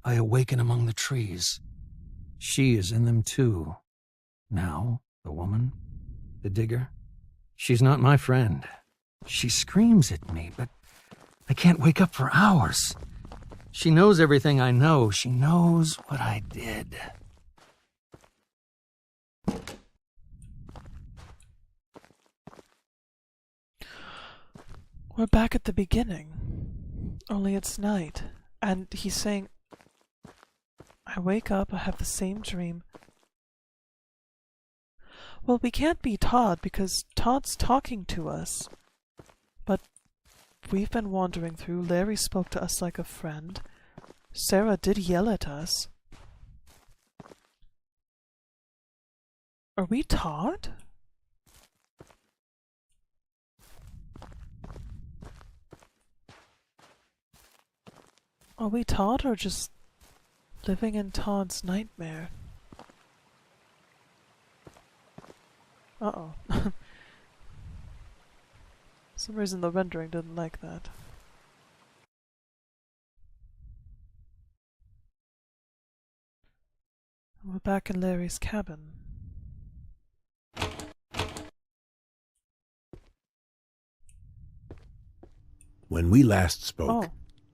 I awaken among the trees. She is in them too. Now, the woman, the digger, she's not my friend. She screams at me, but I can't wake up for hours. She knows everything I know. She knows what I did. We're back at the beginning. Only it's night. And he's saying, I wake up, I have the same dream. Well, we can't be Todd because Todd's talking to us. But we've been wandering through. Larry spoke to us like a friend. Sarah did yell at us. Are we Todd? Are we Todd or just living in Todd's nightmare? Uh-oh. For some reason the rendering didn't like that. We're back in Larry's cabin. When we last spoke, Oh.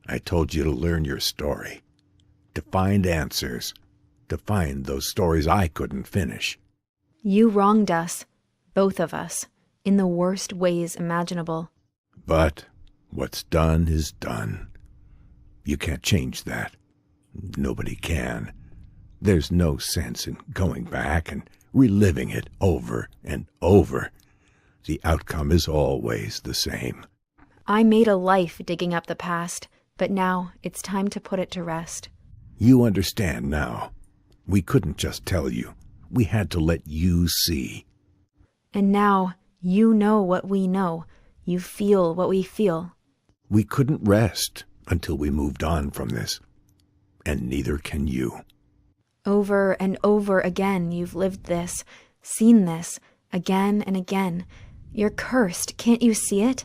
I told you to learn your story, to find answers, to find those stories I couldn't finish. You wronged us, both of us, in the worst ways imaginable. But what's done is done. You can't change that. Nobody can. There's no sense in going back and reliving it over and over. The outcome is always the same. I made a life digging up the past, but now it's time to put it to rest. You understand now. We couldn't just tell you. We had to let you see. And now you know what we know. You feel what we feel. We couldn't rest until we moved on from this. And neither can you. Over and over again you've lived this, seen this, again and again. You're cursed, can't you see it?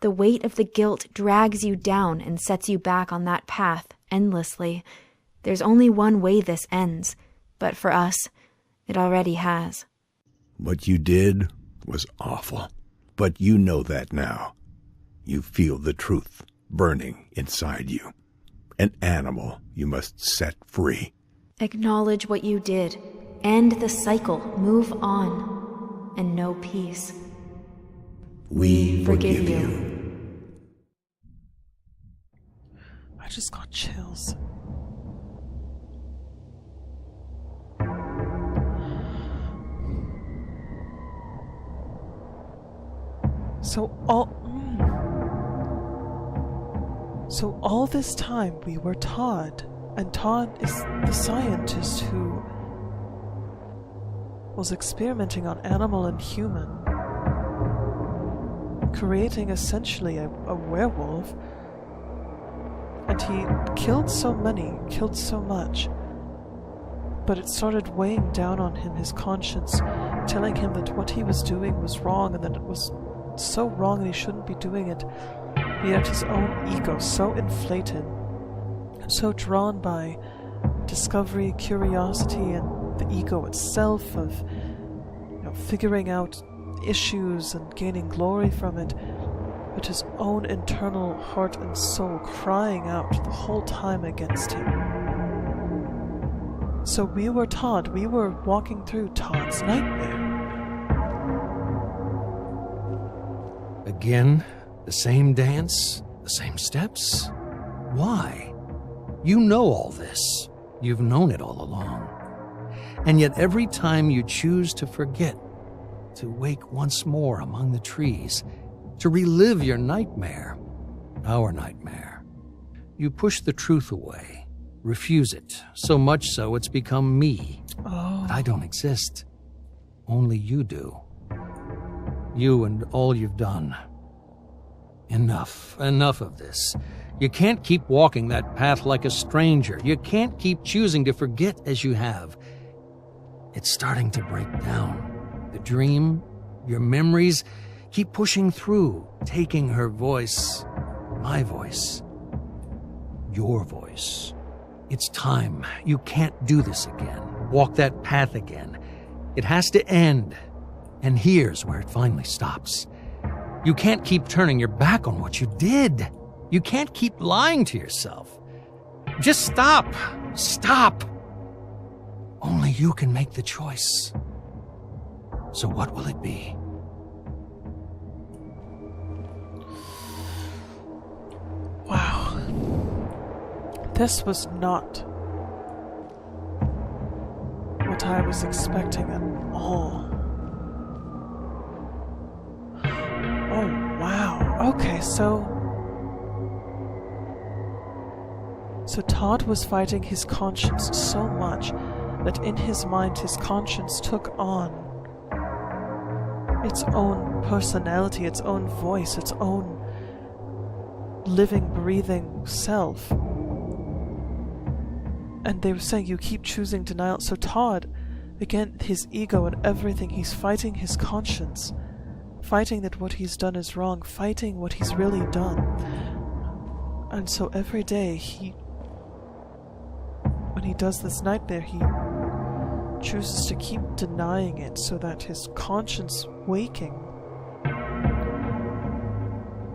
The weight of the guilt drags you down and sets you back on that path endlessly. There's only one way this ends, but for us, it already has. What you did was awful, but you know that now. You feel the truth burning inside you. An animal you must set free. Acknowledge what you did. End the cycle. Move on. And know peace. We forgive you. I just got chills. So all this time we were Todd, and Todd is the scientist who was experimenting on animal and human, creating essentially a werewolf, and he killed so many, killed so much, but it started weighing down on him, his conscience, telling him that what he was doing was wrong and that it was so wrong and he shouldn't be doing it. Yet his own ego, so inflated, so drawn by discovery, curiosity, and the ego itself of, figuring out issues and gaining glory from it, but his own internal heart and soul crying out the whole time against him. So we were Todd. We were walking through Todd's nightmare. Again, the same dance, the same steps? Why? You know all this. You've known it all along. And yet every time you choose to forget, to wake once more among the trees, to relive your nightmare, our nightmare, you push the truth away, refuse it, so much so it's become me. Oh. But I don't exist. Only you do. You and all you've done. Enough of this. You can't keep walking that path like a stranger. You can't keep choosing to forget as you have. It's starting to break down. The dream, Your memories keep pushing through, taking her voice, my voice, your voice. It's time. You can't do this again. Walk that path again. It has to end. And here's where it finally stops. You can't keep turning your back on what you did. You can't keep lying to yourself. Just stop. Stop. Only you can make the choice. So what will it be? Wow. This was not what I was expecting at all. Oh, wow. Okay, so Todd was fighting his conscience so much that in his mind his conscience took on its own personality, its own voice, its own living, breathing self. And they were saying, you keep choosing denial. So Todd, again, his ego and everything, he's fighting his conscience, fighting that what he's done is wrong, fighting what he's really done. And so every day when he does this nightmare, he chooses to keep denying it so that his conscience waking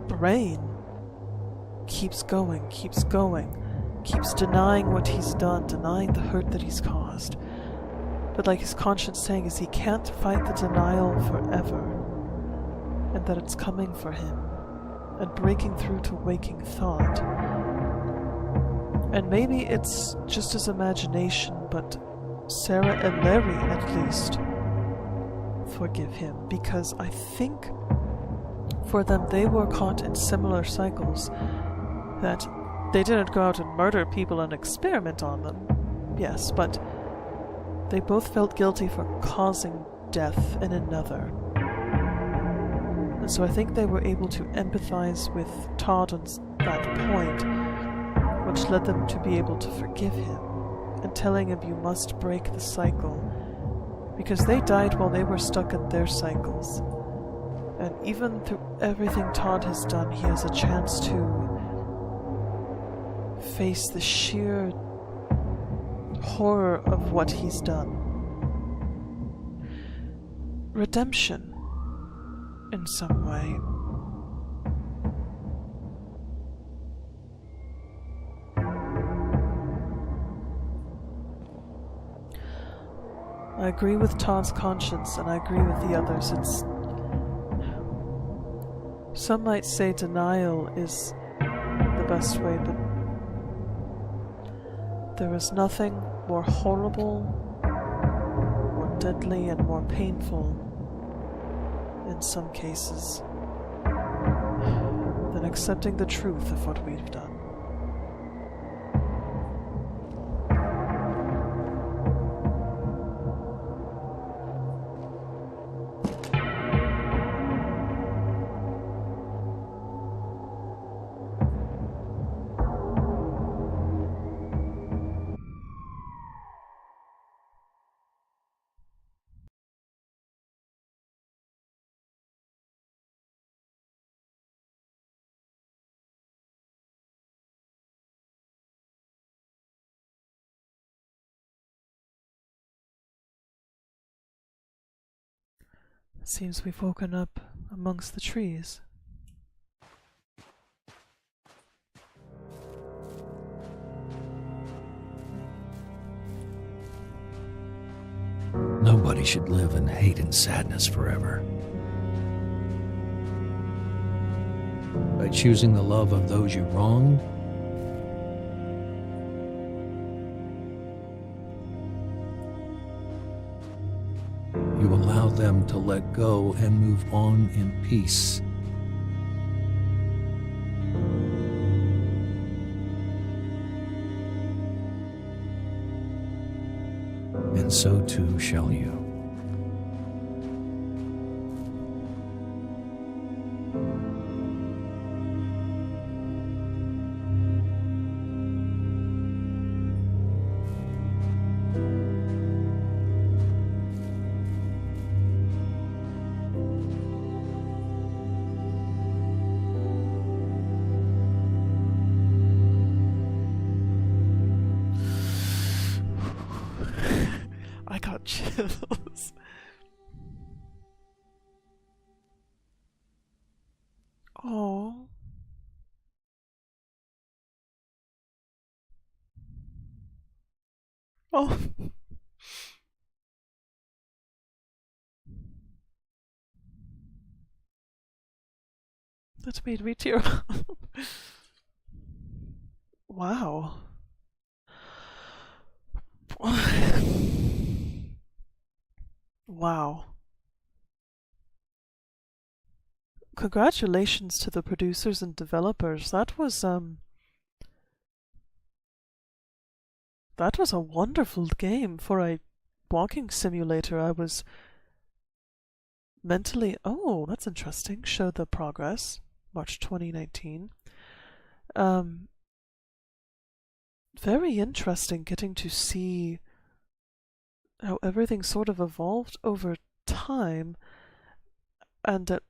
brain keeps going, keeps denying what he's done, denying the hurt that he's caused. But like his conscience saying is he can't fight the denial forever, and that it's coming for him, and breaking through to waking thought. And maybe it's just his imagination, but Sarah and Larry at least forgive him, because I think for them they were caught in similar cycles, that they didn't go out and murder people and experiment on them, yes, but they both felt guilty for causing death in another. And so I think they were able to empathize with Todd on that point, which led them to be able to forgive him and telling him you must break the cycle, because they died while they were stuck in their cycles. And even through everything Todd has done, he has a chance to face the sheer horror of what he's done. Redemption, in some way. I agree with Todd's conscience, and I agree with the others. Some might say denial is the best way, but there is nothing more horrible, more deadly, and more painful, in some cases, than accepting the truth of what we've done. It seems we've woken up amongst the trees. Nobody should live in hate and sadness forever. By choosing the love of those you wronged, you allow them to let go and move on in peace. And so too shall you. got chills. Oh. Oh. That made me tear up. Wow. Wow. Congratulations to the producers and developers. That was a wonderful game for a walking simulator. I was mentally, oh, that's interesting. Show the progress. March 2019. Very interesting getting to see how everything sort of evolved over time, and at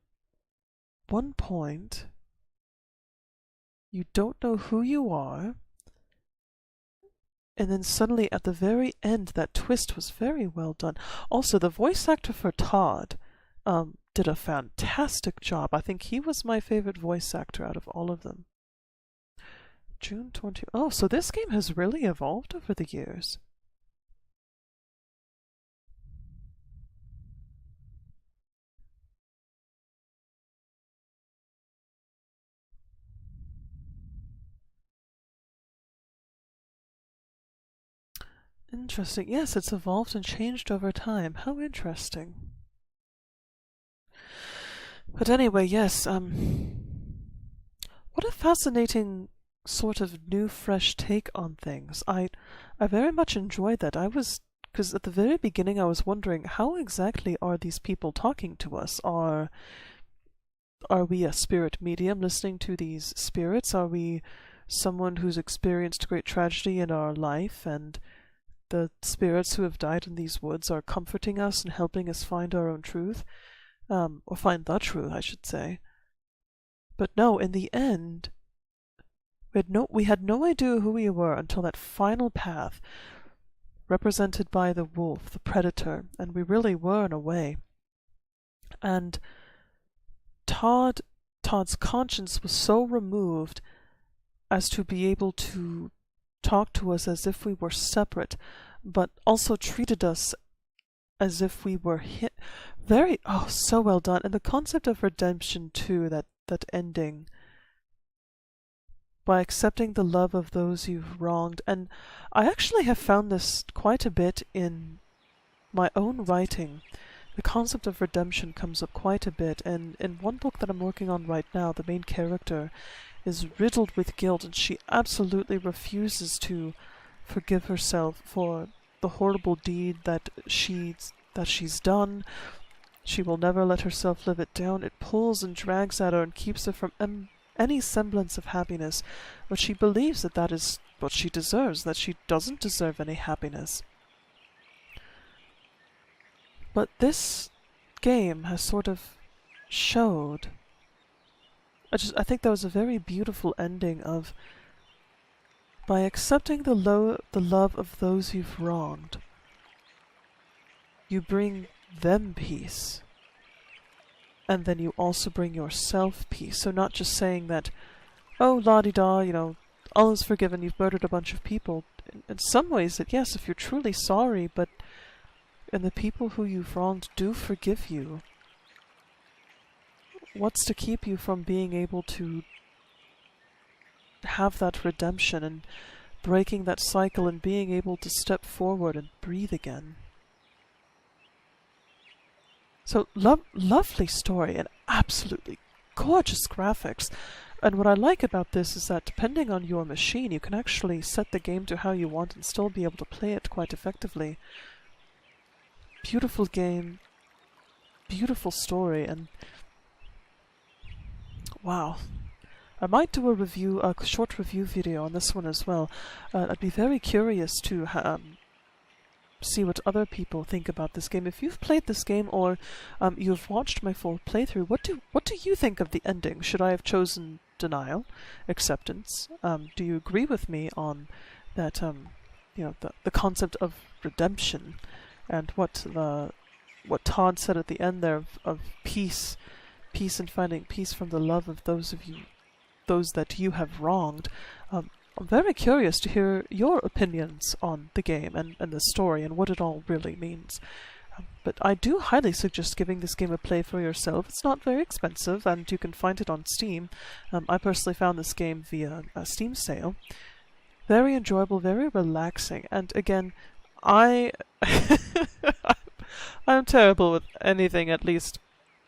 one point you don't know who you are, and then suddenly at the very end that twist was very well done. Also, the voice actor for Todd did a fantastic job. I think he was my favorite voice actor out of all of them. June 20. Oh, so this game has really evolved over the years. Interesting. Yes, it's evolved and changed over time. How interesting. But anyway, yes, what a fascinating sort of new, fresh take on things. I very much enjoyed that. Because at the very beginning I was wondering, how exactly are these people talking to us? Are we a spirit medium listening to these spirits? Are we someone who's experienced great tragedy in our life, and the spirits who have died in these woods are comforting us and helping us find our own truth? Or find the truth, I should say. But no, in the end, we had no idea who we were until that final path, represented by the wolf, the predator, and we really were in a way. And Todd's conscience was so removed as to be able to talk to us as if we were separate, but also treated us as if we were so well done. And the concept of redemption too, that ending, by accepting the love of those you've wronged. And I actually have found this quite a bit in my own writing. The concept of redemption comes up quite a bit, and in one book that I'm working on right now, the main character is riddled with guilt, and she absolutely refuses to forgive herself for the horrible deed that she's done. She will never let herself live it down. It pulls and drags at her and keeps her from any semblance of happiness, but she believes that is what she deserves, that she doesn't deserve any happiness. But this game has sort of showed, I think that was a very beautiful ending of, by accepting the love of those you've wronged, you bring them peace, and then you also bring yourself peace. So not just saying that, oh, la-di-da, all is forgiven, you've murdered a bunch of people. In some ways, that yes, if you're truly sorry, and the people who you've wronged do forgive you, what's to keep you from being able to have that redemption and breaking that cycle and being able to step forward and breathe again? So, lovely story and absolutely gorgeous graphics. And what I like about this is that depending on your machine, you can actually set the game to how you want and still be able to play it quite effectively. Beautiful game, beautiful story, and wow. I might do a short review video on this one as well. I'd be very curious to see what other people think about this game. If you've played this game or you've watched my full playthrough, what do you think of the ending? Should I have chosen denial, acceptance? Do you agree with me on that? The concept of redemption and what Todd said at the end there of peace and finding peace from the love of those that you have wronged. I'm very curious to hear your opinions on the game and the story and what it all really means. But I do highly suggest giving this game a play for yourself. It's not very expensive, and you can find it on Steam. I personally found this game via a Steam sale. Very enjoyable, very relaxing, and again, I'm terrible with anything at least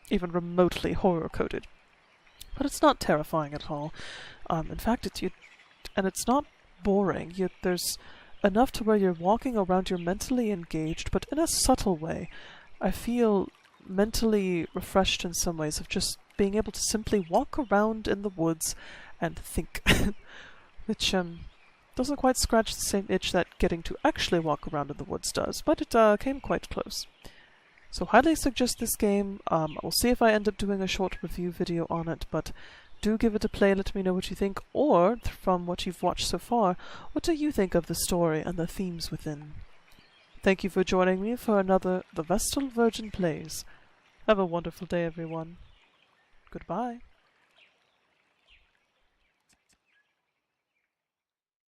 even remotely horror-coded. But it's not terrifying at all. In fact, it's not boring. There's enough to where you're walking around, you're mentally engaged, but in a subtle way. I feel mentally refreshed in some ways of just being able to simply walk around in the woods and think, which doesn't quite scratch the same itch that getting to actually walk around in the woods does, but it came quite close. So highly suggest this game. We'll see if I end up doing a short review video on it, but do give it a play, let me know what you think, or, from what you've watched so far, what do you think of the story and the themes within? Thank you for joining me for another The Vestal Virgin Plays. Have a wonderful day, everyone. Goodbye.